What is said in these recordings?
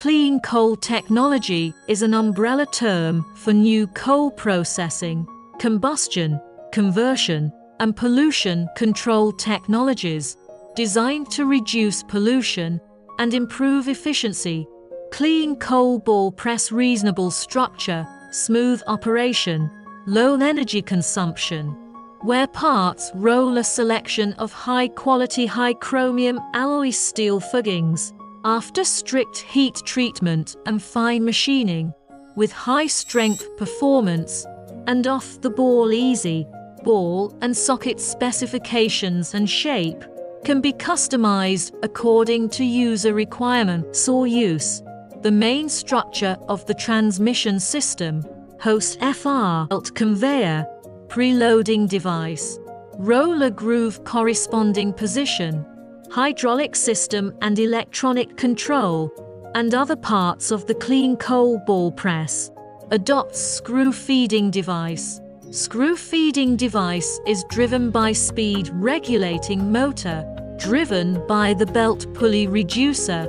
Clean coal technology is an umbrella term for new coal processing, combustion, conversion, and pollution control technologies designed to reduce pollution and improve efficiency. Clean coal ball press: reasonable structure, smooth operation, low energy consumption. Wear parts: roller selection of high-quality high-chromium alloy steel footings after strict heat treatment and fine machining, with high-strength performance, and off-the-ball easy ball and socket specifications and shape can be customized according to user requirements or use. The main structure of the transmission system hosts FR belt conveyor, preloading device, roller groove corresponding position, hydraulic system and electronic control, and other parts of the clean coal ball press. Adopts screw feeding device. Screw feeding device is driven by speed regulating motor, driven by the belt pulley reducer.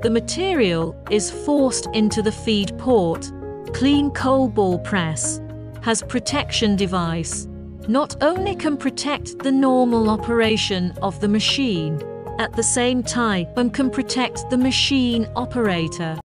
The material is forced into the feed port. Clean coal ball press has protection device. Not only can protect the normal operation of the machine, at the same time can protect the machine operator.